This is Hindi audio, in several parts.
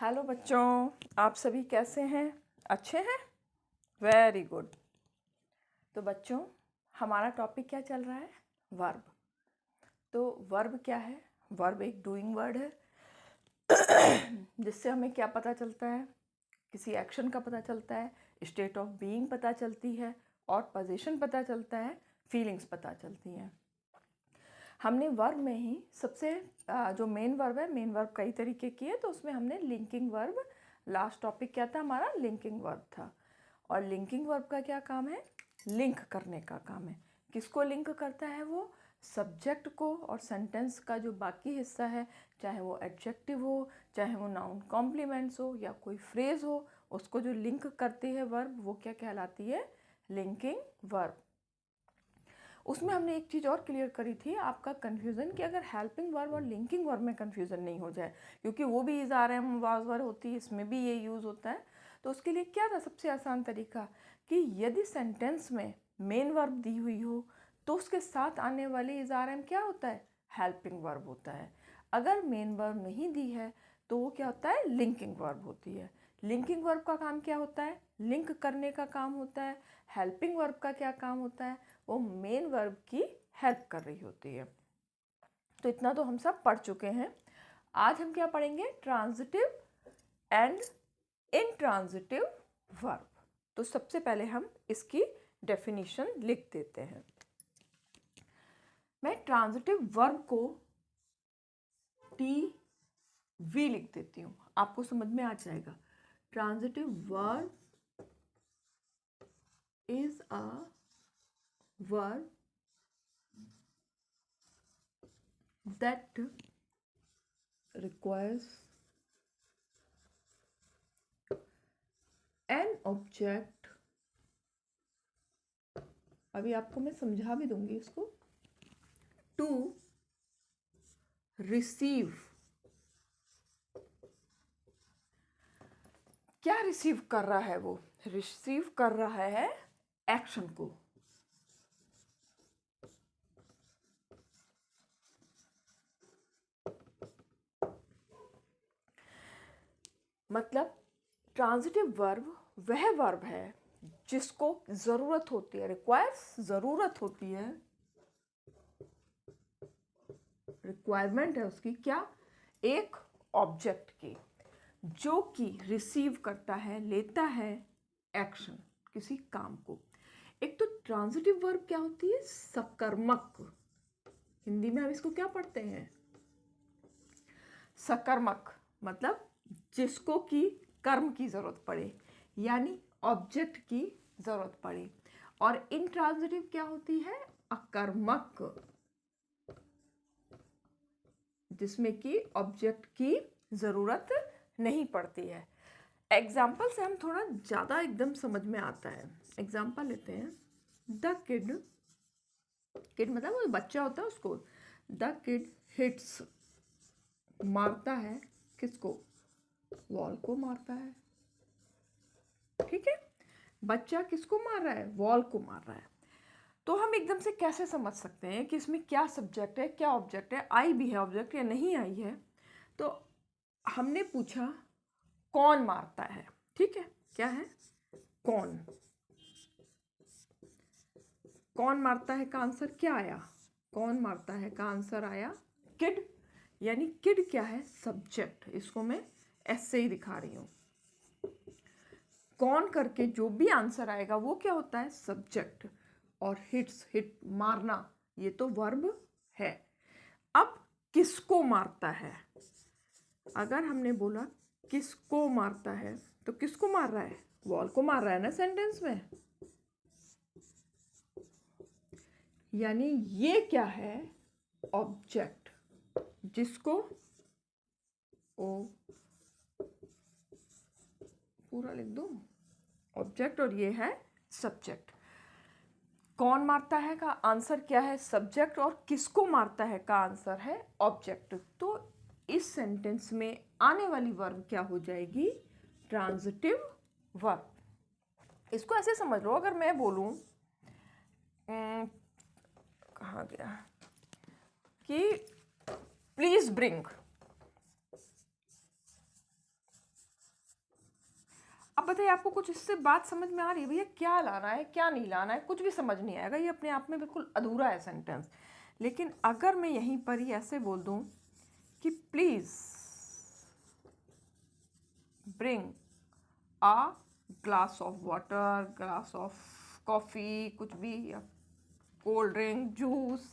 हेलो बच्चों, आप सभी कैसे हैं? अच्छे हैं? Very good. तो बच्चों, हमारा टॉपिक क्या चल रहा है? वर्ब। तो वर्ब क्या है? वर्ब एक डूइंग वर्ड है जिससे हमें क्या पता चलता है? किसी एक्शन का पता चलता है, स्टेट ऑफ बीइंग पता चलती है और पोजीशन पता चलता है, फीलिंग्स पता चलती हैं। हमने वर्ब में ही सबसे जो मेन वर्ब है, मेन वर्ब कई तरीके की है, तो उसमें हमने लिंकिंग वर्ब, लास्ट टॉपिक क्या था हमारा? लिंकिंग वर्ब था। और लिंकिंग वर्ब का क्या काम है? लिंक करने का काम है। किसको लिंक करता है वो? सब्जेक्ट को और सेंटेंस का जो बाकी हिस्सा है, चाहे वो एडजेक्टिव हो, चाहे वो नाउन कॉम्प्लीमेंट्स हो या कोई फ्रेज हो, उसको जो लिंक करती है वर्ब, वो क्या कहलाती है? Linking verb. उसमें हमने एक चीज़ और क्लियर करी थी, आपका कन्फ्यूज़न, कि अगर हेल्पिंग वर्ब और लिंकिंग वर्ब में कन्फ्यूज़न नहीं हो जाए, क्योंकि वो भी is are am was were होती है, इसमें भी ये यूज़ होता है। तो उसके लिए क्या था सबसे आसान तरीका, कि यदि सेंटेंस में मेन वर्ब दी हुई हो तो उसके साथ आने वाली इज़ आर एम क्या होता है? हेल्पिंग वर्ब होता है। अगर मेन वर्ब नहीं दी है तो वो क्या होता है? लिंकिंग वर्ब होती है। लिंकिंग वर्ब का काम क्या होता है? लिंक करने का काम होता है। हेल्पिंग वर्ब का क्या काम होता है? वो मेन वर्ब की हेल्प कर रही होती है। तो इतना तो हम सब पढ़ चुके हैं। आज हम क्या पढ़ेंगे? Transitive and intransitive verb. तो सबसे पहले हम इसकी डेफिनेशन लिख देते हैं। मैं ट्रांजिटिव वर्ब को टी लिख देती हूँ, आपको समझ में आ जाएगा। Transitive verb is a verb that requires an object, अभी आपको मैं समझा भी दूंगी इसको, टू रिसीव। क्या रिसीव कर रहा है वो? रिसीव कर रहा है एक्शन को। मतलब ट्रांजिटिव वर्ब वह वर्ब है जिसको जरूरत होती है, रिक्वायर्स, जरूरत होती है, रिक्वायरमेंट है उसकी, क्या? एक ऑब्जेक्ट की, जो कि रिसीव करता है, लेता है एक्शन, किसी काम को। एक तो ट्रांजिटिव वर्ब क्या होती है? सकर्मक। हिंदी में हम इसको क्या पढ़ते हैं? सकर्मक। मतलब जिसको कि कर्म की जरूरत पड़े, यानी ऑब्जेक्ट की जरूरत पड़े। और इंट्रांजिटिव क्या होती है? अकर्मक, जिसमें कि ऑब्जेक्ट की जरूरत नहीं पड़ती है। एग्जाम्पल से हम थोड़ा ज़्यादा एकदम समझ में आता है। एग्जाम्पल लेते हैं। द किड, किड मतलब वो बच्चा होता है उसको, द किड हिट्स, मारता है किसको? वॉल को मारता है। ठीक है, बच्चा किसको मार रहा है? वॉल को मार रहा है। तो हम एकदम से कैसे समझ सकते हैं कि इसमें क्या सब्जेक्ट है, क्या ऑब्जेक्ट है, आई भी है ऑब्जेक्ट या नहीं आई है? तो हमने पूछा कौन मारता है। ठीक है, क्या है? कौन। कौन मारता है का आंसर क्या आया? कौन मारता है का आंसर आया किड। यानी किड क्या है? सब्जेक्ट। इसको मैं ऐसे ही दिखा रही हूं। कौन करके जो भी आंसर आएगा वो क्या होता है? सब्जेक्ट। और हिट्स, हिट मारना, ये तो वर्ब है। अब किसको मारता है? अगर हमने बोला किसको मारता है, तो किसको मार रहा है? वॉल को मार रहा है ना सेंटेंस में। यानी ये क्या है? ऑब्जेक्ट, जिसको ओ पूरा लिख दो, ऑब्जेक्ट, और ये है सब्जेक्ट। कौन मारता है का आंसर क्या है? सब्जेक्ट। और किसको मारता है का आंसर है ऑब्जेक्ट। तो इस सेंटेंस में आने वाली वर्ब क्या हो जाएगी? Transitive verb. इसको ऐसे समझ लो, अगर मैं बोलूं कहाँ गया, कि प्लीज ब्रिंग, अब बताइए आपको कुछ इससे बात समझ में आ रही है? भैया क्या लाना है क्या नहीं लाना है कुछ भी समझ नहीं आएगा, ये अपने आप में बिल्कुल अधूरा है सेंटेंस। लेकिन अगर मैं यहीं पर ही ऐसे बोल दूं कि please bring a glass of water, glass of coffee, कुछ भी, या कोल्ड ड्रिंक, जूस।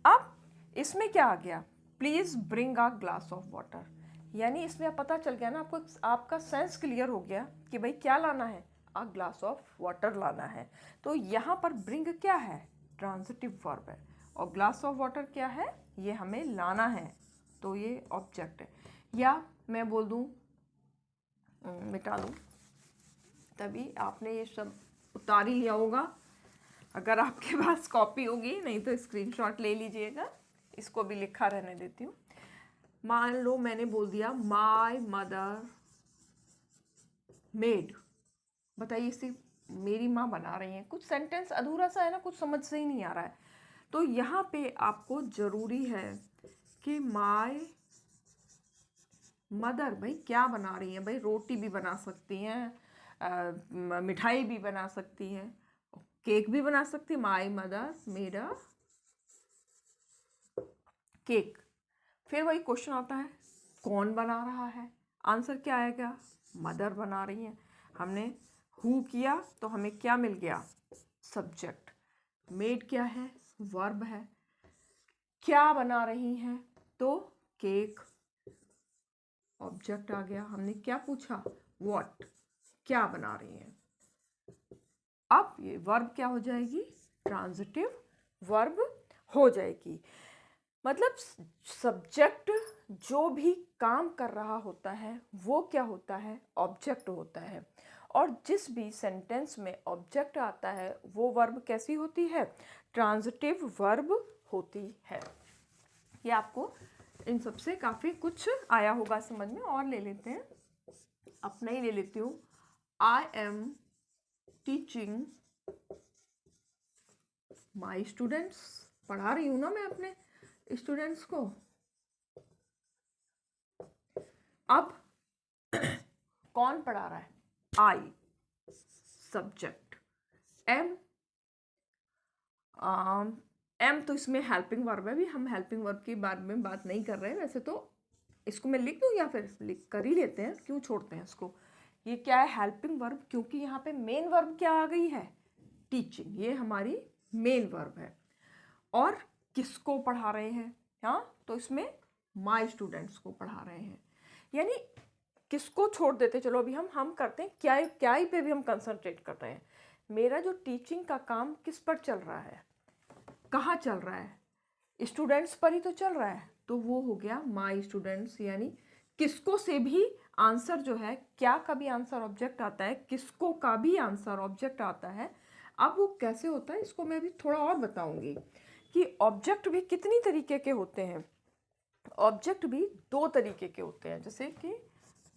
अब इसमें क्या आ गया? Please bring a glass of water, यानी इसमें पता चल गया ना आपको, आपका सेंस क्लियर हो गया कि भाई क्या लाना है, अ ग्लास ऑफ वाटर लाना है। तो यहाँ पर ब्रिंग क्या है? ट्रांजिटिव वर्ब है। और ग्लास ऑफ वाटर क्या है? ये हमें लाना है, तो ये ऑब्जेक्ट है। या मैं बोल दूँ, मिटा दूँ, तभी आपने ये सब उतार ही लिया होगा। अगर आपके पास कॉपी होगी, नहीं तो स्क्रीनशॉट ले लीजिएगा। इसको भी लिखा रहने देती हूँ। मान लो मैंने बोल दिया माय मदर मेड, बताइए इसी मेरी माँ बना रही हैं। कुछ सेंटेंस अधूरा सा है ना, कुछ समझ से ही नहीं आ रहा है। तो यहाँ पे आपको ज़रूरी है कि माय मदर, भाई क्या बना रही हैं? भाई रोटी भी बना सकती हैं, मिठाई भी बना सकती हैं, केक भी बना सकती है। My mother made a cake. फिर वही क्वेश्चन आता है, कौन बना रहा है? आंसर क्या आएगा? मदर बना रही हैं। हमने हु किया तो हमें क्या मिल गया? सब्जेक्ट। मेड क्या है? वर्ब है। क्या बना रही हैं? तो केक, ऑब्जेक्ट आ गया। हमने क्या पूछा? व्हाट, क्या बना रही हैं। अब ये वर्ब क्या हो जाएगी? ट्रांजिटिव वर्ब हो जाएगी। मतलब सब्जेक्ट जो भी काम कर रहा होता है वो क्या होता है? ऑब्जेक्ट होता है। और जिस भी सेंटेंस में ऑब्जेक्ट आता है वो वर्ब कैसी होती है? ट्रांजिटिव वर्ब होती है। ये आपको इन सब से काफ़ी कुछ आया होगा समझ में। और ले लेते हैं, अपना ही ले लेती हूँ। I am teaching my students, पढ़ा रही हूँ ना मैं अपने स्टूडेंट्स को। अब कौन पढ़ा रहा है? आई, सब्जेक्ट। एम, एम तो इसमें हेल्पिंग वर्ब है। भी हम हेल्पिंग वर्ब के बारे में बात नहीं कर रहे हैं वैसे तो। इसको मैं लिख दूँ या फिर लिख कर ही लेते हैं, क्यों छोड़ते हैं इसको। ये क्या है? हेल्पिंग वर्ब, क्योंकि यहाँ पे मेन वर्ब क्या आ गई है? टीचिंग। ये हमारी मेन वर्ब है। और किसको पढ़ा रहे हैं? हाँ, तो इसमें माय स्टूडेंट्स को पढ़ा रहे हैं। यानी किसको छोड़ देते, चलो अभी हम करते हैं क्या, क्या ही पे भी हम कंसंट्रेट कर रहे हैं। मेरा जो टीचिंग का काम किस पर चल रहा है, कहाँ चल रहा है? स्टूडेंट्स पर ही तो चल रहा है। तो वो हो गया माय स्टूडेंट्स। यानी किसको से भी आंसर जो है, क्या का भी आंसर ऑब्जेक्ट आता है, किसको का भी आंसर ऑब्जेक्ट आता है। अब वो कैसे होता है इसको मैं अभी थोड़ा और बताऊंगी कि ऑब्जेक्ट भी कितनी तरीके के होते हैं। ऑब्जेक्ट भी दो तरीके के होते हैं। जैसे कि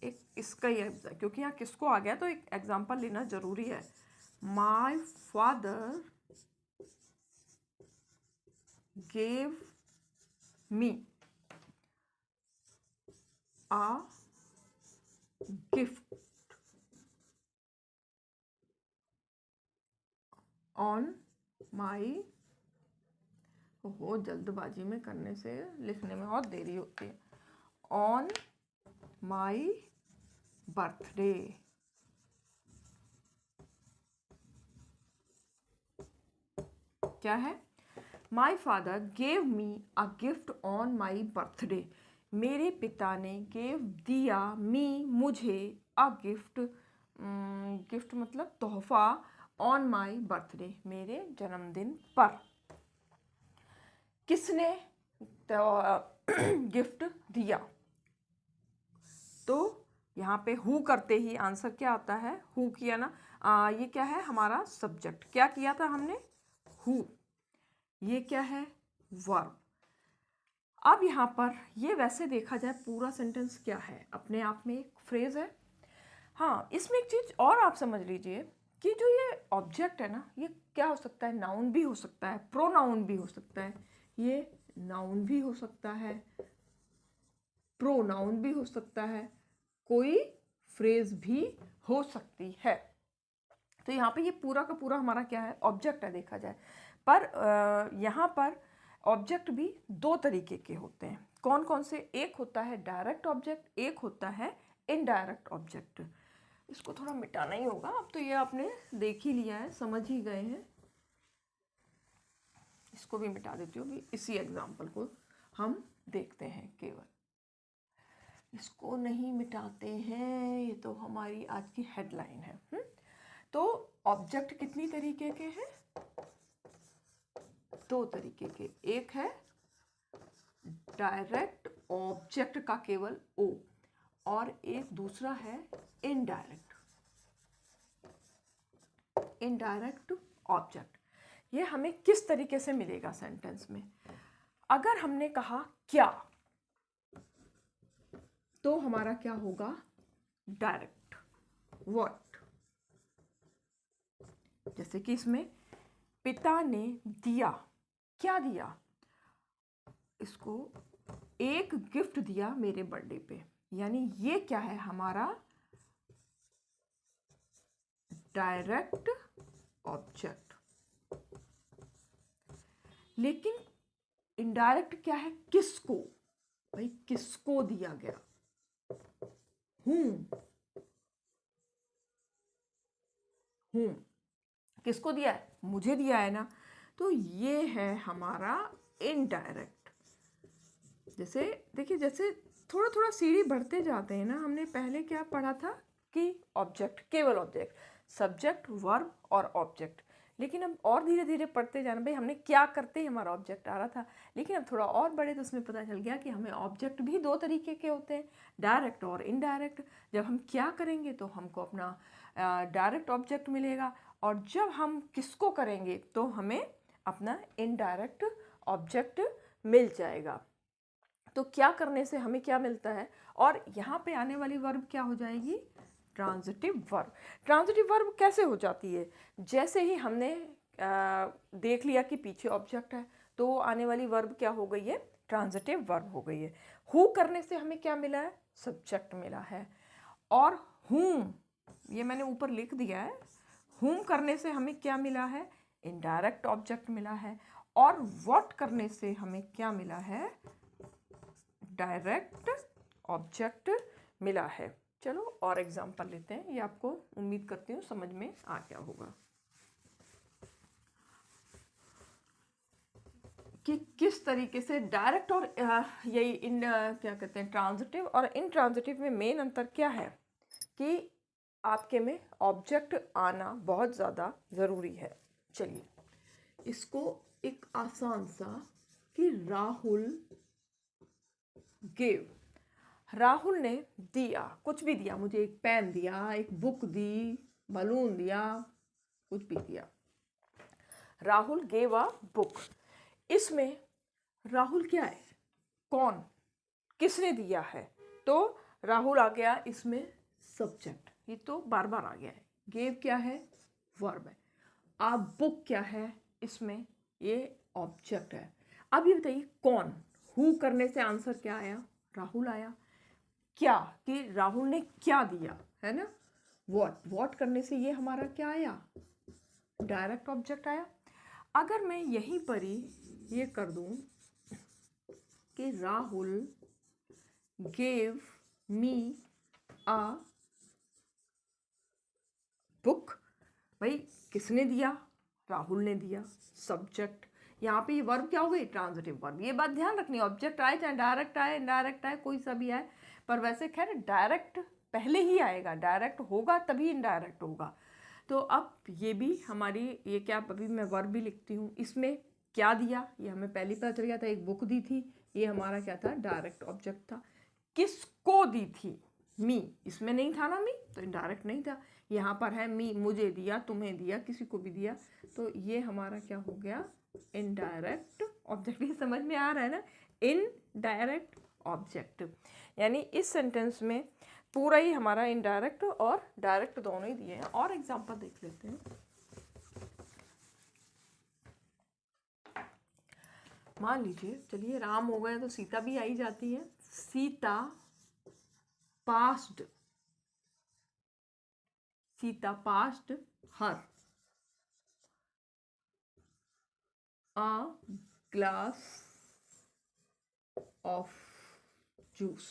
एक इसका ही, क्योंकि यहाँ किसको आ गया तो एक एग्जांपल लेना ज़रूरी है। My father gave me a gift on my, वो जल्दबाजी में करने से लिखने में और देरी होती है। On my birthday. क्या है? My father gave me a gift on my birthday. मेरे पिता ने गेव दिया, मी मुझे, अ गिफ्ट, गिफ्ट मतलब तोहफा, ऑन माई बर्थडे मेरे जन्मदिन पर। किसने गिफ्ट दिया? तो यहाँ पे हु करते ही आंसर क्या आता है? हु किया ना। ये क्या है? हमारा सब्जेक्ट। क्या किया था हमने? हु। ये क्या है? वर्ब। अब यहाँ पर ये वैसे देखा जाए पूरा सेंटेंस क्या है, अपने आप में एक फ्रेज है। हाँ, इसमें एक चीज़ और आप समझ लीजिए कि जो ये ऑब्जेक्ट है ना, ये क्या हो सकता है? नाउन भी हो सकता है, प्रोनाउन भी हो सकता है। ये नाउन भी हो सकता है, प्रोनाउन भी हो सकता है, कोई फ्रेज भी हो सकती है। तो यहाँ पे ये पूरा का पूरा हमारा क्या है, ऑब्जेक्ट है देखा जाए। पर यहाँ पर ऑब्जेक्ट भी दो तरीके के होते हैं। कौन कौन से? एक होता है डायरेक्ट ऑब्जेक्ट, एक होता है इनडायरेक्ट ऑब्जेक्ट। इसको थोड़ा मिटाना ही होगा, अब तो ये आपने देख ही लिया है, समझ ही गए हैं। इसको भी मिटा देती हूँ, भी इसी एग्जाम्पल को हम देखते हैं केवल। इसको नहीं मिटाते हैं, ये तो हमारी आज की हेडलाइन है। तो ऑब्जेक्ट कितनी तरीके के हैं? दो तरीके के। एक है डायरेक्ट ऑब्जेक्ट का केवल ओ, और एक दूसरा है इनडायरेक्ट ऑब्जेक्ट। ये हमें किस तरीके से मिलेगा सेंटेंस में? अगर हमने कहा क्या, तो हमारा क्या होगा? डायरेक्ट। व्हाट? जैसे कि इसमें पिता ने दिया, क्या दिया? इसको एक गिफ्ट दिया मेरे बर्थडे पे, यानी ये क्या है हमारा? Direct object. लेकिन इनडायरेक्ट क्या है? किसको? भाई किसको दिया गया? किसको दिया है? मुझे दिया है ना। तो ये है हमारा इनडायरेक्ट। जैसे देखिए, जैसे थोड़ा थोड़ा सीढ़ी बढ़ते जाते हैं ना। हमने पहले क्या पढ़ा था कि ऑब्जेक्ट, केवल ऑब्जेक्ट, सब्जेक्ट, वर्ब और ऑब्जेक्ट। लेकिन अब और धीरे धीरे पढ़ते जाना। भाई हमने क्या करते ही हमारा ऑब्जेक्ट आ रहा था, लेकिन अब थोड़ा और बड़े तो उसमें पता चल गया कि हमें ऑब्जेक्ट भी दो तरीके के होते हैं, डायरेक्ट और इनडायरेक्ट। जब हम क्या करेंगे तो हमको अपना डायरेक्ट ऑब्जेक्ट मिलेगा, और जब हम किसको करेंगे तो हमें अपना इनडायरेक्ट ऑब्जेक्ट मिल जाएगा। तो क्या करने से हमें क्या मिलता है? और यहाँ पे आने वाली वर्ब क्या हो जाएगी? Transitive verb. ट्रांजिटिव वर्ब कैसे हो जाती है? जैसे ही हमने देख लिया कि पीछे ऑब्जेक्ट है, तो आने वाली वर्ब क्या हो गई है? ट्रांजिटिव वर्ब हो गई है। हु करने से हमें क्या मिला है? सब्जेक्ट मिला है। और हुम, ये मैंने ऊपर लिख दिया है, हुम करने से हमें क्या मिला है? इनडायरेक्ट ऑब्जेक्ट मिला है। और व्हाट करने से हमें क्या मिला है? डायरेक्ट ऑब्जेक्ट मिला है। चलो और एग्जांपल लेते हैं, ये आपको उम्मीद करती हूँ समझ में आ गया होगा कि किस तरीके से डायरेक्ट और यही इन क्या कहते हैं, ट्रांजिटिव और इनट्रांजिटिव में मेन अंतर क्या है कि आपके में ऑब्जेक्ट आना बहुत ज़्यादा ज़रूरी है। चलिए इसको एक आसान सा कि राहुल गिव, राहुल ने दिया, कुछ भी दिया, मुझे एक पेन दिया, एक बुक दी, बलून दिया, कुछ भी दिया। Rahul gave a book. इसमें राहुल क्या है? कौन? किसने दिया है? तो राहुल आ गया इसमें सब्जेक्ट, ये तो बार बार आ गया है। गेव क्या है? वर्ब है। अब बुक क्या है? इसमें ये ऑब्जेक्ट है। अब ये बताइए कौन? हु करने से आंसर क्या आया? राहुल आया। क्या, कि राहुल ने क्या दिया, है ना। व्हाट करने से ये हमारा क्या आया? डायरेक्ट ऑब्जेक्ट आया। अगर मैं यहीं पर ही ये कर दूं कि Rahul gave me a book, भाई किसने दिया? राहुल ने दिया, सब्जेक्ट। यहाँ पे ये वर्ब क्या हो गई? Transitive verb. ये बात ध्यान रखनी, ऑब्जेक्ट आए चाहे डायरेक्ट आए, इनडायरेक्ट आए, कोई सा भी आए, पर वैसे खैर डायरेक्ट पहले ही आएगा, डायरेक्ट होगा तभी इनडायरेक्ट होगा। तो अब ये भी हमारी, ये क्या, अभी मैं वर्ब भी लिखती हूँ, इसमें क्या दिया ये हमें पहले पता चल गया था, एक बुक दी थी, ये हमारा क्या था? डायरेक्ट ऑब्जेक्ट था। किसको दी थी? मी, इसमें नहीं था ना मी, तो इनडायरेक्ट नहीं था। यहाँ पर है मी, मुझे दिया, तुम्हें दिया, किसी को भी दिया, तो ये हमारा क्या हो गया? Indirect object. ये समझ में आ रहा है ना? इनडायरेक्ट ऑब्जेक्ट, यानी इस सेंटेंस में पूरा ही हमारा इनडायरेक्ट और डायरेक्ट दोनों ही दिए हैं। और एग्जांपल देख लेते हैं। मान लीजिए, चलिए राम हो गए तो सीता भी आई जाती है। Sita passed Sita past her a glass of juice।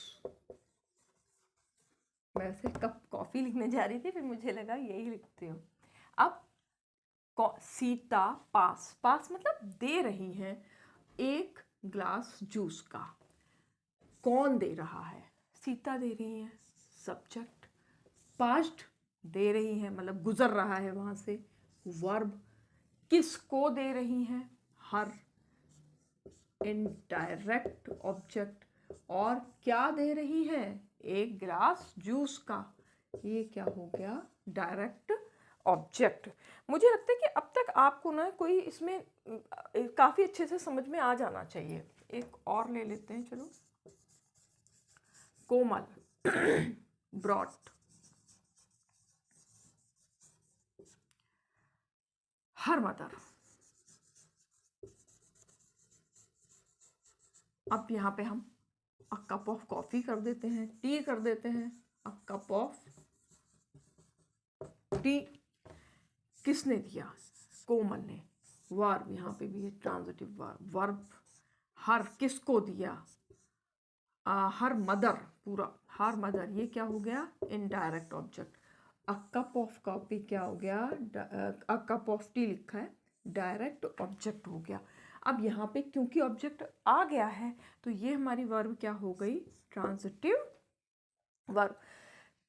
मैं वैसे कप कॉफी लिखने जा रही थी, फिर मुझे लगा यही लिखती हूँ। अब सीता पास, पास मतलब दे रही है एक ग्लास जूस का। कौन दे रहा है? सीता दे रही है, सब्जेक्ट। पास्ट दे रही है मतलब गुजर रहा है वहां से, वर्ब। किसको दे रही है? हर, इनडायरेक्ट ऑब्जेक्ट। और क्या दे रही है? एक गिलास जूस का। ये क्या हो गया? Direct object. मुझे लगता है कि अब तक आपको ना कोई इसमें काफ़ी अच्छे से समझ में आ जाना चाहिए। एक और ले लेते हैं, चलो। कोमल ब्रॉट हर मदर। अब यहाँ पे हम अ कप ऑफ कॉफ़ी कर देते हैं, टी कर देते हैं। अ कप ऑफ टी किसने दिया? कोमल ने। वर्ब यहाँ पे भी है, ट्रांजिटिव वर्ब। वर्ब हर किसको दिया? हर मदर, पूरा हर मदर। ये क्या हो गया? Indirect object. A cup of coffee क्या हो गया? अ कप ऑफ टी लिखा है, डायरेक्ट ऑब्जेक्ट हो गया। अब यहाँ पे क्योंकि ऑब्जेक्ट आ गया है तो ये हमारी वर्ब क्या हो गई? Transitive verb.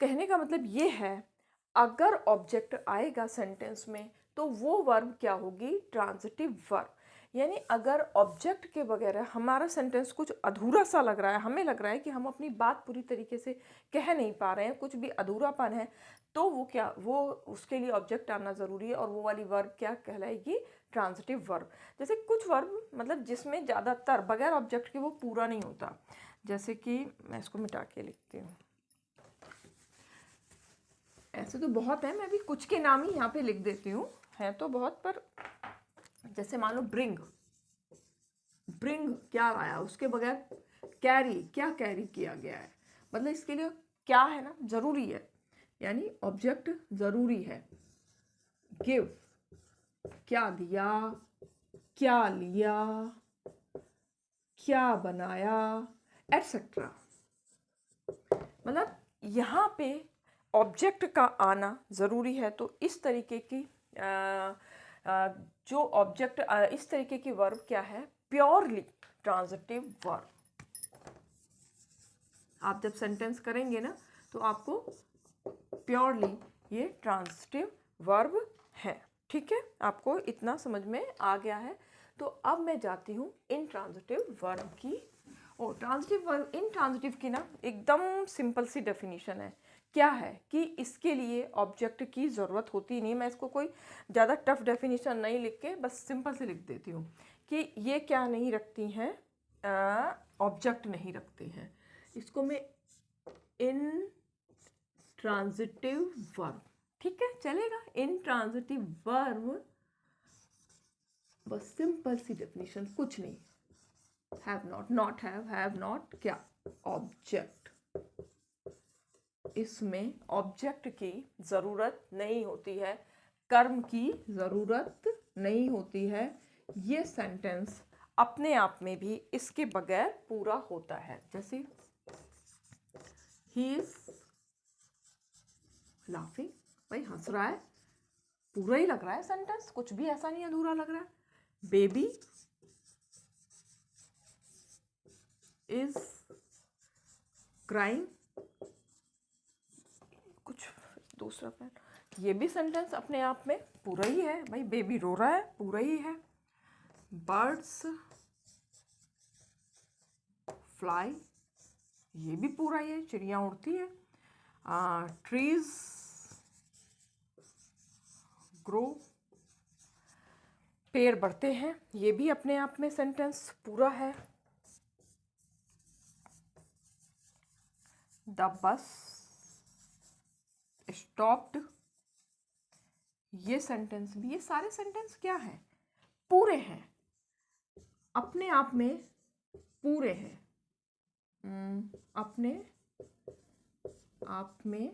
कहने का मतलब ये है, अगर ऑब्जेक्ट आएगा सेंटेंस में तो वो वर्ब क्या होगी? Transitive verb. यानी अगर ऑब्जेक्ट के बगैर हमारा सेंटेंस कुछ अधूरा सा लग रहा है, हमें लग रहा है कि हम अपनी बात पूरी तरीके से कह नहीं पा रहे हैं, कुछ भी अधूरापन है, तो वो क्या, वो उसके लिए ऑब्जेक्ट आना ज़रूरी है। और वो वाली वर्ब क्या कहलाएगी? Transitive verb. जैसे कुछ वर्ब मतलब जिसमें ज़्यादातर बगैर ऑब्जेक्ट के वो पूरा नहीं होता। जैसे कि मैं इसको मिटा के लिखती हूँ, ऐसे तो बहुत है, मैं भी कुछ के नाम ही यहाँ पे लिख देती हूँ, है तो बहुत। पर जैसे मान लो ब्रिंग, ब्रिंग क्या लाया, उसके बगैर कैरी, क्या कैरी किया गया है, मतलब इसके लिए क्या है ना, जरूरी है, यानी ऑब्जेक्ट जरूरी है। गिव क्या दिया, क्या लिया, क्या बनाया, एटसेट्रा। मतलब यहाँ पे ऑब्जेक्ट का आना ज़रूरी है। तो इस तरीके की जो ऑब्जेक्ट, इस तरीके की वर्ब क्या है? Purely transitive verb. आप जब सेंटेंस करेंगे ना तो आपको प्योरली ये ट्रांजिटिव वर्ब है। ठीक है, आपको इतना समझ में आ गया है। तो अब मैं जाती हूँ इनट्रांजिटिव वर्ब की। और ट्रांजिटिव वर्ब, इनट्रांजिटिव की ना एकदम सिंपल सी डेफिनेशन है। क्या है कि इसके लिए ऑब्जेक्ट की ज़रूरत होती नहीं। मैं इसको कोई ज़्यादा टफ डेफिनेशन नहीं लिख के बस सिंपल से लिख देती हूँ कि ये क्या नहीं रखती हैं? ऑब्जेक्ट नहीं रखती हैं। इसको मैं इन ट्रांजिटिव वर्ब, ठीक है चलेगा, इन ट्रांजिटिव वर्ब, बस सिंपल सी डेफिनेशन, कुछ नहीं। Have not, not have not, क्या? ऑब्जेक्ट। इसमें ऑब्जेक्ट की ज़रूरत नहीं होती है, कर्म की ज़रूरत नहीं होती है। ये सेंटेंस अपने आप में भी इसके बगैर पूरा होता है। जैसे ही इज लाफिंग, भाई हंस रहा है, पूरा ही लग रहा है सेंटेंस, कुछ भी ऐसा नहीं अधूरा लग रहा है। बेबी इज क्राइंग, कुछ दूसरा पैन, ये भी सेंटेंस अपने आप में पूरा ही है, भाई बेबी रो रहा है, पूरा ही है। बर्ड्स फ्लाई, ये भी पूरा ही है, चिड़िया उड़ती है। ट्रीज ग्रो, पेड़ बढ़ते हैं, ये भी अपने आप में सेंटेंस पूरा है। द बस स्टॉप्ड, ये सेंटेंस भी, ये सारे सेंटेंस क्या हैं? पूरे हैं, अपने आप में पूरे हैं। अपने आप में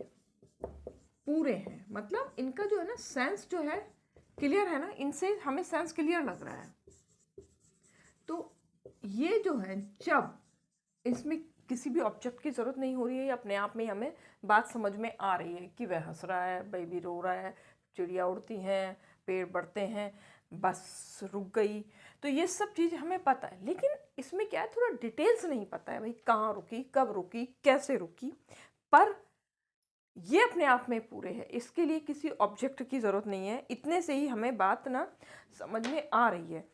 पूरे हैं, मतलब इनका जो है ना सेंस जो है क्लियर है ना, इनसे हमें सेंस क्लियर लग रहा है। तो ये जो है जब इसमें किसी भी ऑब्जेक्ट की ज़रूरत नहीं हो रही है, अपने आप में हमें बात समझ में आ रही है कि वह हंस रहा है, बेबी रो रहा है, चिड़िया उड़ती हैं, पेड़ बढ़ते हैं, बस रुक गई, तो ये सब चीज़ हमें पता है। लेकिन इसमें क्या है, थोड़ा डिटेल्स नहीं पता है भाई, कहाँ रुकी, कब रुकी, कैसे रुकी। पर ये अपने आप में पूरे हैं, इसके लिए किसी ऑब्जेक्ट की ज़रूरत नहीं है, इतने से ही हमें बात ना समझ में आ रही है।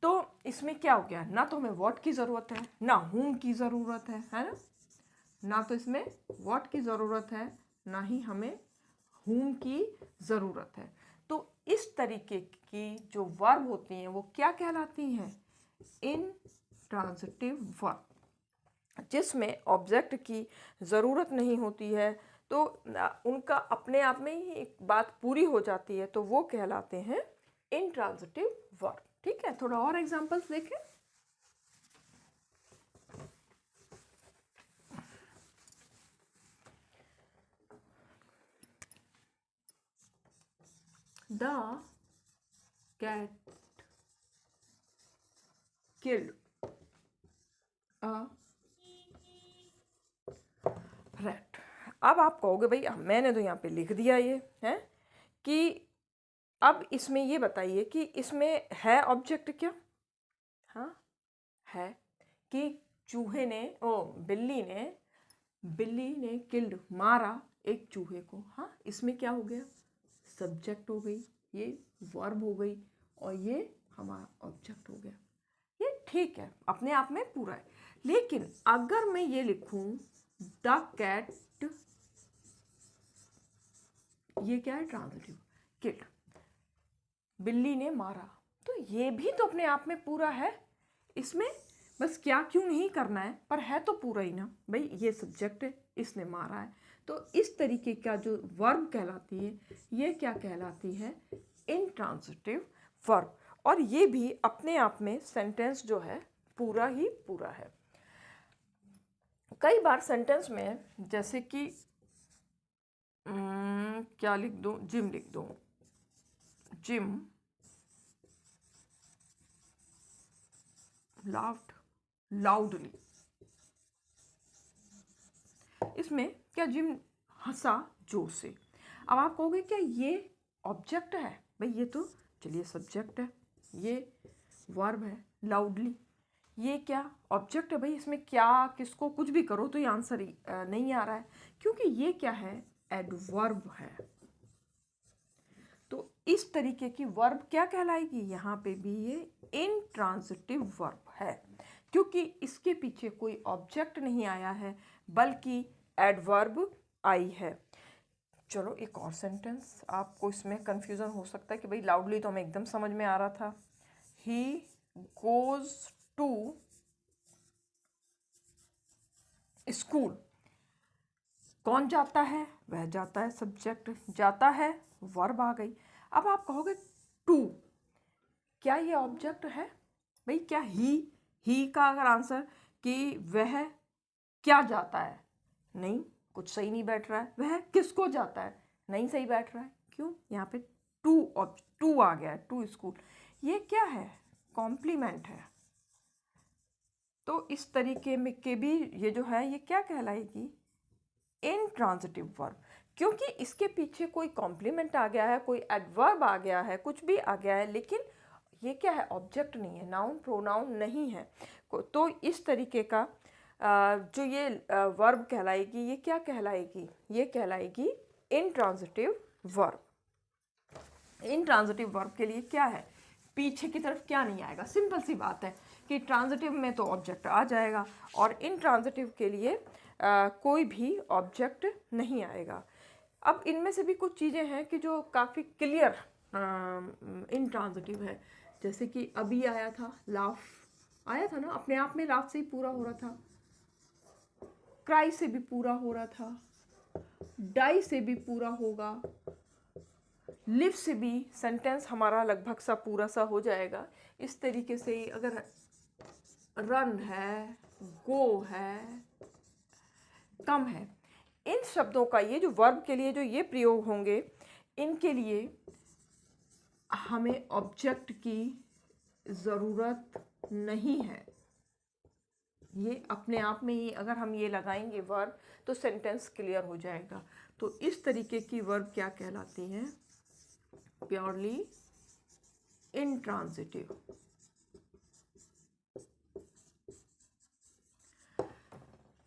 तो इसमें क्या हो गया, ना तो हमें व्हाट की ज़रूरत है, ना whom की ज़रूरत है ना, ना तो इसमें व्हाट की ज़रूरत है, ना ही हमें whom की ज़रूरत है। तो इस तरीके की जो वर्ब होती हैं वो क्या कहलाती हैं, इंट्रांजिटिव वर्ब, जिसमें ऑब्जेक्ट की ज़रूरत नहीं होती है, तो उनका अपने आप में ही एक बात पूरी हो जाती है, तो वो कहलाते हैं इंट्रांजिटिव वर्ब। ठीक है, थोड़ा और एग्जांपल्स देखें। The cat killed a rat. अब आप कहोगे भाई मैंने तो यहाँ पे लिख दिया ये है कि अब इसमें ये बताइए कि इसमें है ऑब्जेक्ट क्या। हाँ है कि चूहे ने बिल्ली ने किल्ड मारा एक चूहे को। हाँ, इसमें क्या हो गया, सब्जेक्ट हो गई, ये वर्ब हो गई, और ये हमारा ऑब्जेक्ट हो गया। ये ठीक है, अपने आप में पूरा है। लेकिन अगर मैं ये लिखूं द कैट, ये क्या है, ट्रांजिटिव, किल्ड, बिल्ली ने मारा, तो ये भी तो अपने आप में पूरा है। इसमें बस क्या क्यों नहीं करना है, पर है तो पूरा ही ना भाई, ये सब्जेक्ट है, इसने मारा है। तो इस तरीके का जो वर्ब कहलाती है, ये क्या कहलाती है, इंट्रांजिटिव वर्ब। और ये भी अपने आप में सेंटेंस जो है पूरा ही पूरा है। कई बार सेंटेंस में जैसे कि क्या लिख दूं, जिम लिख दूं, जिम laughed loudly, इसमें क्या, जिम हंसा जोर से। अब आप कहोगे क्या ये ऑब्जेक्ट है, भाई ये तो चलिए सब्जेक्ट है, ये वर्ब है लाउडली, ये क्या ऑब्जेक्ट है भाई, इसमें क्या किसको कुछ भी करो तो ये आंसर ही नहीं आ रहा है, क्योंकि ये क्या है, एडवर्ब है। तो इस तरीके की वर्ब क्या कहलाएगी, यहाँ पे भी ये इंट्रांजिटिव वर्ब है, क्योंकि इसके पीछे कोई ऑब्जेक्ट नहीं आया है, बल्कि एडवर्ब आई है। चलो एक और सेंटेंस, आपको इसमें कंफ्यूजन हो सकता है कि भाई लाउडली तो हमें एकदम समझ में आ रहा था, ही गोज टू स्कूल, कौन जाता है, वह जाता है, सब्जेक्ट, जाता है वर्ब आ गई। अब आप कहोगे टू, क्या ये ऑब्जेक्ट है भाई, क्या ही का अगर आंसर कि वह क्या जाता है, नहीं, कुछ सही नहीं बैठ रहा है। वह किसको जाता है, नहीं सही बैठ रहा है, क्यों, यहाँ पे टू आ गया है, टू स्कूल, ये क्या है, कॉम्प्लीमेंट है। तो इस तरीके में के भी ये जो है ये क्या कहलाएगी, इंट्रांजिटिव वर्ब, क्योंकि इसके पीछे कोई कॉम्प्लीमेंट आ गया है, कोई एडवर्ब आ गया है, कुछ भी आ गया है, लेकिन ये क्या है, ऑब्जेक्ट नहीं है, नाउन प्रोनाउन नहीं है। तो इस तरीके का जो ये वर्ब कहलाएगी, ये क्या कहलाएगी, ये कहलाएगी इंट्रांजिटिव वर्ब। इंट्रांजिटिव वर्ब के लिए क्या है, पीछे की तरफ क्या नहीं आएगा, सिंपल सी बात है कि ट्रांजिटिव में तो ऑब्जेक्ट आ जाएगा, और इंट्रांजिटिव के लिए कोई भी ऑब्जेक्ट नहीं आएगा। अब इनमें से भी कुछ चीज़ें हैं कि जो काफ़ी क्लियर इंट्रांजिटिव है, जैसे कि अभी आया था लाफ, आया था ना, अपने आप में लाफ से ही पूरा हो रहा था, क्राई से भी पूरा हो रहा था, डाई से भी पूरा होगा, लिव से भी सेंटेंस हमारा लगभग सा पूरा सा हो जाएगा। इस तरीके से ही अगर रन है, गो है, कम है, इन शब्दों का, ये जो वर्ब के लिए जो ये प्रयोग होंगे, इनके लिए हमें ऑब्जेक्ट की ज़रूरत नहीं है। ये अपने आप में ही अगर हम ये लगाएंगे वर्ब तो सेंटेंस क्लियर हो जाएगा। तो इस तरीके की वर्ब क्या कहलाती हैं? Purely intransitive.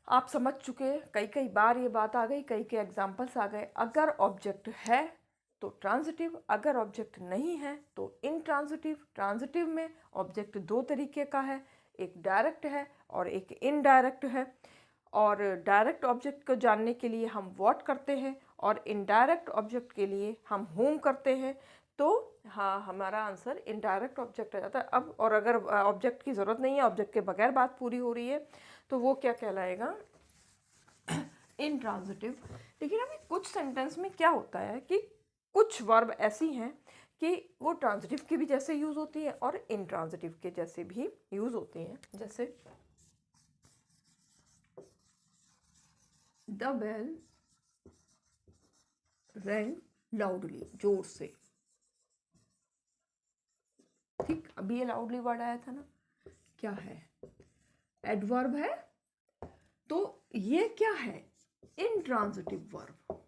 आप समझ चुके, कई कई बार ये बात आ गई, कई कई एग्जाम्पल्स आ गए। अगर ऑब्जेक्ट है तो ट्रांजिटिव, अगर ऑब्जेक्ट नहीं है तो इनट्रांजिटिव। ट्रांजिटिव में ऑब्जेक्ट दो तरीके का है, एक डायरेक्ट है और एक इनडायरेक्ट है। और डायरेक्ट ऑब्जेक्ट को जानने के लिए हम व्हाट करते हैं और इनडायरेक्ट ऑब्जेक्ट के लिए हम होम करते हैं। तो हाँ, हमारा आंसर इनडायरेक्ट ऑब्जेक्ट आ जाता है। अब और अगर ऑब्जेक्ट की ज़रूरत नहीं है, ऑब्जेक्ट के बगैर बात पूरी हो रही है, तो वो क्या कहलाएगा? इनट्रांजिटिव। लेकिन अभी कुछ सेंटेंस में क्या होता है कि कुछ वर्ब ऐसी हैं कि वो ट्रांजिटिव के भी जैसे यूज़ होती है और इनट्रांजिटिव के जैसे भी यूज़ होती हैं। जैसे द बेल रैंग लाउडली, जोर से। ठीक, अभी ये लाउडली वर्ड आया था ना, क्या है? एडवर्ब है। तो ये क्या है? इनट्रांजिटिव वर्ब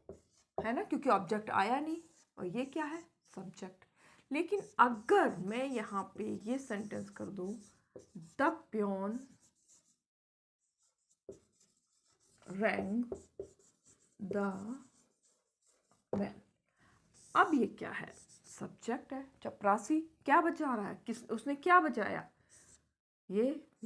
है ना, क्योंकि ऑब्जेक्ट आया नहीं। और ये क्या है? सब्जेक्ट। लेकिन अगर मैं यहाँ पे ये सेंटेंस कर दूं, the peon rang the bell. अब ये क्या है? सब्जेक्ट है। चपरासी क्या बजा रहा है? उसने क्या बजाया? ये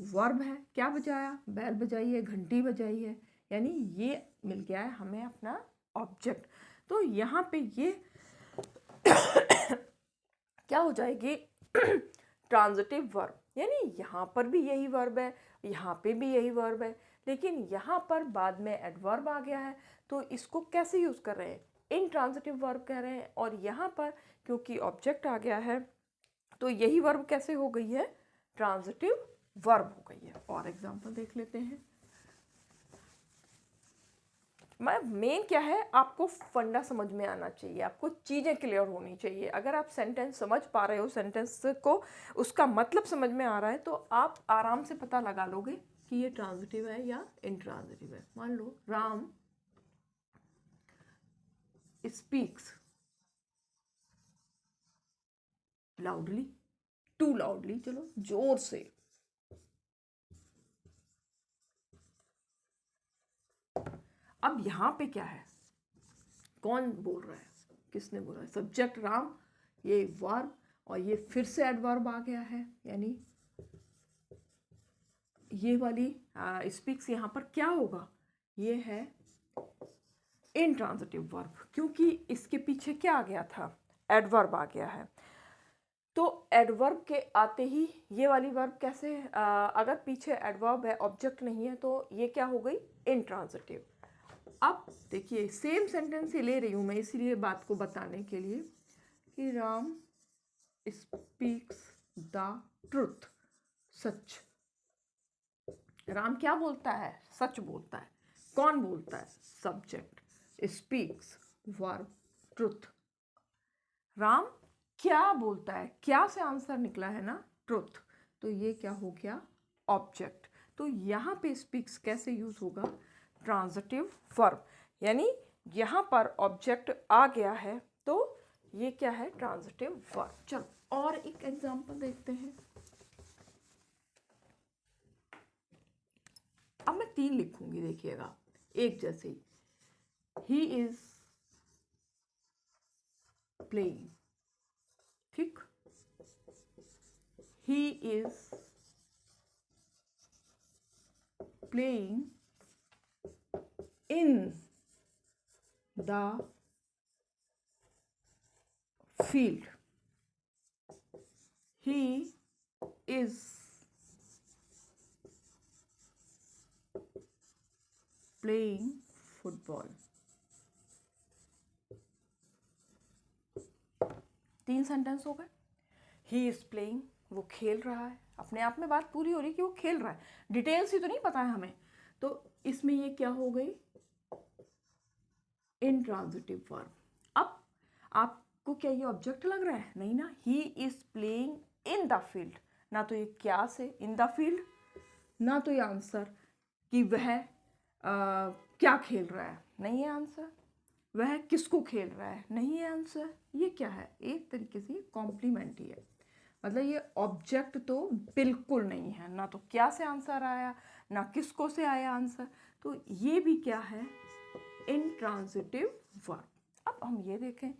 वर्ब है। क्या बजाया? बैल बजाई है, घंटी बजाई है। यानी ये मिल गया है हमें अपना ऑब्जेक्ट। तो यहाँ पे ये क्या हो जाएगी? Transitive verb. यानी यहाँ पर भी यही वर्ब है, यहाँ पे भी यही वर्ब है, लेकिन यहाँ पर बाद में एडवर्ब आ गया है। तो इसको कैसे यूज़ कर रहे हैं? इनट्रांजिटिव वर्ब कह रहे हैं। और यहाँ पर क्योंकि ऑब्जेक्ट आ गया है तो यही वर्ब कैसे हो गई है? ट्रांजिटिव वर्ब हो गई है। और एग्जांपल देख लेते हैं। मेन क्या है, आपको फंडा समझ में आना चाहिए, आपको चीज़ें क्लियर होनी चाहिए। अगर आप सेंटेंस समझ पा रहे हो, सेंटेंस को उसका मतलब समझ में आ रहा है, तो आप आराम से पता लगा लोगे कि ये ट्रांजिटिव है या इनट्रांजिटिव है। मान लो Ram speaks loudly, too loudly, चलो जोर से। अब यहाँ पे क्या है? कौन बोल रहा है? किसने बोला है? सब्जेक्ट राम, ये वर्ब, और ये फिर से एडवर्ब आ गया है। यानी ये वाली स्पीक्स यहाँ पर क्या होगा? ये है इनट्रांजिटिव वर्ब, क्योंकि इसके पीछे क्या आ गया था? एडवर्ब आ गया है। तो एडवर्ब के आते ही ये वाली वर्ब कैसे? अगर पीछे एडवर्ब है, ऑब्जेक्ट नहीं है, तो ये क्या हो गई? इनट्रांजिटिव। अब देखिए, सेम सेंटेंस ही ले रही हूँ मैं इसीलिए बात को बताने के लिए कि राम स्पीक्स द ट्रुथ, सच। राम क्या बोलता है? सच बोलता है। कौन बोलता है? Subject. Speaks verb, truth. Ram क्या बोलता है? क्या से आंसर निकला है ना, ट्रुथ। तो ये क्या हो गया? ऑब्जेक्ट। तो यहाँ पे स्पीक्स कैसे यूज होगा? Transitive verb. यानी यहाँ पर ऑब्जेक्ट आ गया है तो ये क्या है? Transitive verb. चलो और एक एग्जांपल देखते हैं। अब मैं 3 लिखूंगी, देखिएगा एक जैसे ही। ही इज प्लेइंग, ठीक। He is playing in the field. He is playing football. 3 sentence हो गए। ही इज प्लेइंग, वो खेल रहा है। अपने आप में बात पूरी हो रही कि वो खेल रहा है, डिटेल्स ही तो नहीं पता है हमें। तो इसमें ये क्या हो गई? Intransitive verb. अब आपको क्या ये ऑब्जेक्ट लग रहा है? नहीं ना, he is playing in the field. ना तो ये क्या से इन द फील्ड, ना तो ये आंसर कि वह क्या खेल रहा है, नहीं है आंसर। वह किसको खेल रहा है, नहीं है आंसर। ये क्या है? एक तरीके से कॉम्प्लीमेंट ही है। मतलब ये ऑब्जेक्ट तो बिल्कुल नहीं है, ना तो क्या से आंसर आया, ना किसको से आया आंसर। तो ये भी क्या है? Intransitive verb. अब हम ये देखें,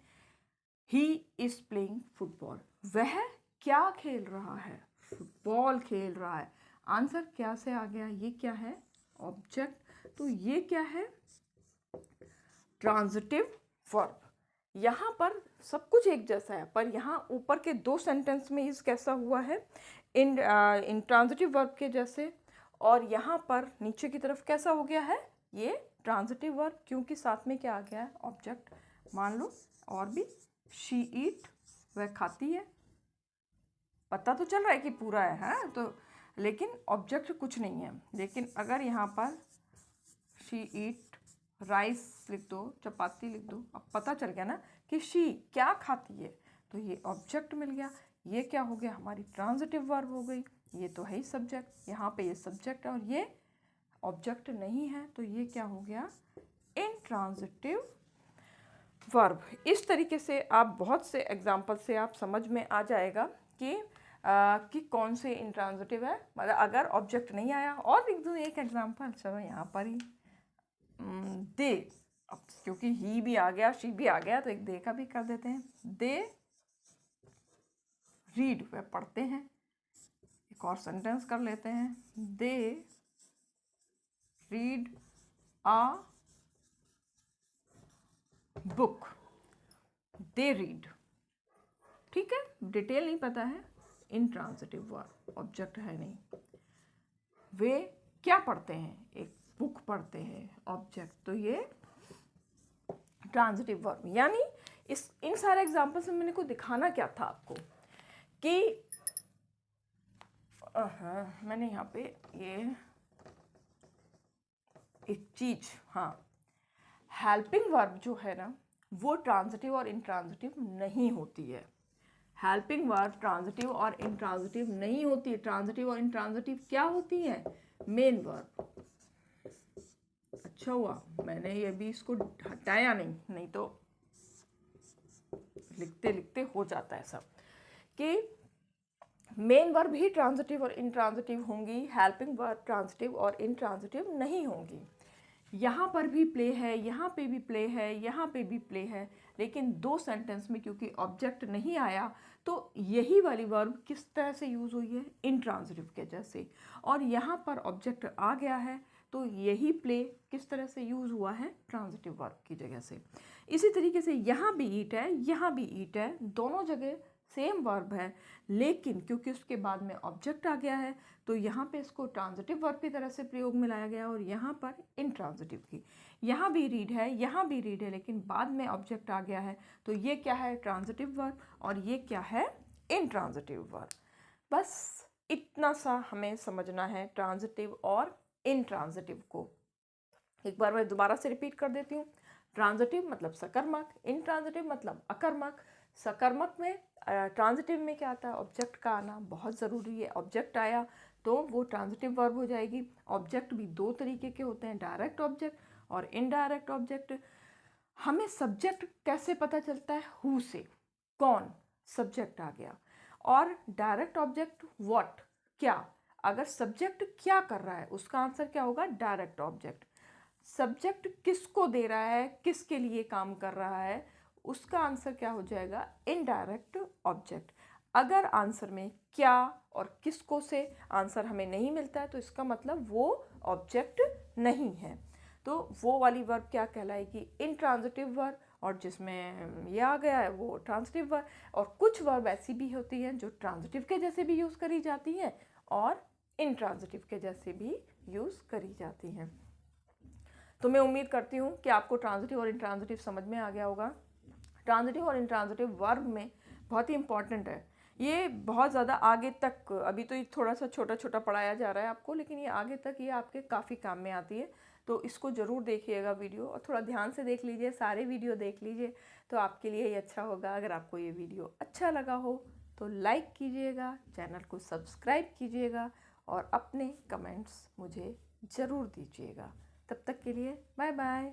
ही इज प्लेइंग फुटबॉल। वह क्या खेल रहा है? फुटबॉल खेल रहा है। आंसर क्या से आ गया? ये क्या है? ऑब्जेक्ट। तो ये क्या है? Transitive verb. यहाँ पर सब कुछ एक जैसा है, पर यहाँ ऊपर के 2 सेंटेंस में इस कैसा हुआ है? इंट्रांजिटिव वर्ब के जैसे, और यहाँ पर नीचे की तरफ कैसा हो गया है? ये ट्रांजिटिव वर्ब, क्योंकि साथ में क्या आ गया है? ऑब्जेक्ट। मान लो और भी, शी ईट, वह खाती है। पता तो चल रहा है कि पूरा है, हाँ, तो लेकिन ऑब्जेक्ट कुछ नहीं है। लेकिन अगर यहाँ पर शी ईट राइस लिख दो, चपाती लिख दो, अब पता चल गया ना कि शी क्या खाती है, तो ये ऑब्जेक्ट मिल गया। ये क्या हो गया? हमारी ट्रांजिटिव वर्ब हो गई। ये तो है ही सब्जेक्ट, यहाँ पे ये सब्जेक्ट है और ये ऑब्जेक्ट नहीं है, तो ये क्या हो गया? Intransitive verb. इस तरीके से आप बहुत से एग्जाम्पल से आप समझ में आ जाएगा कि कौन से इंट्रांजिटिव है। मतलब अगर ऑब्जेक्ट नहीं आया, और लिख दूँ एक एग्जाम्पल, चलो यहाँ पर ही दे, अब क्योंकि ही भी आ गया, शी भी आ गया, तो एक दे का भी कर देते हैं। दे रीड, वह पढ़ते हैं। एक और सेंटेंस कर लेते हैं, they read a book. They read, ठीक है, डिटेल नहीं पता है। इंट्रांजिटिव वर्ब, ऑब्जेक्ट है नहीं। वे क्या पढ़ते हैं? एक बुक पढ़ते हैं, ऑब्जेक्ट। तो ये ट्रांजिटिव वर्ब। यानी इन सारे एग्जाम्पल से मैंने को दिखाना क्या था आपको कि मैंने यहाँ पे ये एक चीज, हाँ, हेल्पिंग वर्ब जो है ना, वो ट्रांजिटिव और इंट्रांजिटिव नहीं होती है। हेल्पिंग वर्ब ट्रांजिटिव और इंट्रांजिटिव नहीं होती है। ट्रांजिटिव और इंट्रांजिटिव क्या होती है? Main verb. अच्छा हुआ मैंने ये भी इसको हटाया नहीं तो लिखते लिखते हो जाता है सब, कि मेन वर्ब ही ट्रांजिटिव और इंट्रांजिटिव होंगी, हेल्पिंग वर्ब ट्रांजिटिव और इंट्रांजिटिव नहीं होंगी। यहाँ पर भी प्ले है, यहाँ पे भी प्ले है, यहाँ पे भी प्ले है, लेकिन 2 सेंटेंस में क्योंकि ऑब्जेक्ट नहीं आया, तो यही वाली वर्ब किस तरह से यूज़ हुई है? इंट्रांजिटिव के जैसे। और यहाँ पर ऑब्जेक्ट आ गया है, तो यही प्ले किस तरह से यूज़ हुआ है? ट्रांजिटिव वर्ब की जगह से। इसी तरीके से यहाँ भी ईट है, यहाँ भी ईट है, दोनों जगह सेम वर्ब है, लेकिन क्योंकि उसके बाद में ऑब्जेक्ट आ गया है, तो यहाँ पे इसको ट्रांजिटिव वर्ब की तरह से प्रयोग में लाया गया, और यहाँ पर इंट्रांजिटिव की। यहाँ भी रीड है, यहाँ भी रीड है, लेकिन बाद में ऑब्जेक्ट आ गया है, तो ये क्या है? ट्रांजिटिव वर्ब, और ये क्या है? Intransitive verb. बस इतना सा हमें समझना है ट्रांजिटिव और इंट्रांजिटिव को। एक बार मैं दोबारा से रिपीट कर देती हूँ। ट्रांजिटिव मतलब सकर्मक, इंट्रांजिटिव मतलब अकर्मक। सकर्मक में ट्रांजिटिव में क्या आता है? ऑब्जेक्ट का आना बहुत ज़रूरी है। ऑब्जेक्ट आया तो वो ट्रांजिटिव वर्ब हो जाएगी। ऑब्जेक्ट भी 2 तरीके के होते हैं, डायरेक्ट ऑब्जेक्ट और इनडायरेक्ट ऑब्जेक्ट। हमें सब्जेक्ट कैसे पता चलता है? हु से, कौन, सब्जेक्ट आ गया। और डायरेक्ट ऑब्जेक्ट व्हाट, क्या। अगर सब्जेक्ट क्या कर रहा है, उसका आंसर क्या होगा? Direct object. सब्जेक्ट किसको दे रहा है, किसके लिए काम कर रहा है, उसका आंसर क्या हो जाएगा? Indirect object. अगर आंसर में क्या और किसको से आंसर हमें नहीं मिलता है, तो इसका मतलब वो ऑब्जेक्ट नहीं है। तो वो वाली वर्ब क्या कहलाएगी? Intransitive verb. और जिसमें ये आ गया है वो ट्रांजिटिव वर्ब। और कुछ वर्ब ऐसी भी होती हैं जो ट्रांजिटिव के जैसे भी यूज़ करी जाती हैं और इंट्रांजिटिव के जैसे भी यूज़ करी जाती हैं। तो मैं उम्मीद करती हूँ कि आपको ट्रांजिटिव और इंट्रांजिटिव समझ में आ गया होगा। ट्रांजिटिव और इंट्रांजिटिव वर्ब में बहुत ही इंपॉर्टेंट है ये बहुत ज़्यादा आगे तक, अभी तो ये थोड़ा सा छोटा छोटा पढ़ाया जा रहा है आपको, लेकिन ये आगे तक ये आपके काफ़ी काम में आती है। तो इसको ज़रूर देखिएगा वीडियो, और थोड़ा ध्यान से देख लीजिए, सारे वीडियो देख लीजिए, तो आपके लिए ही अच्छा होगा। अगर आपको ये वीडियो अच्छा लगा हो तो लाइक कीजिएगा, चैनल को सब्सक्राइब कीजिएगा, और अपने कमेंट्स मुझे ज़रूर दीजिएगा। तब तक के लिए बाय बाय।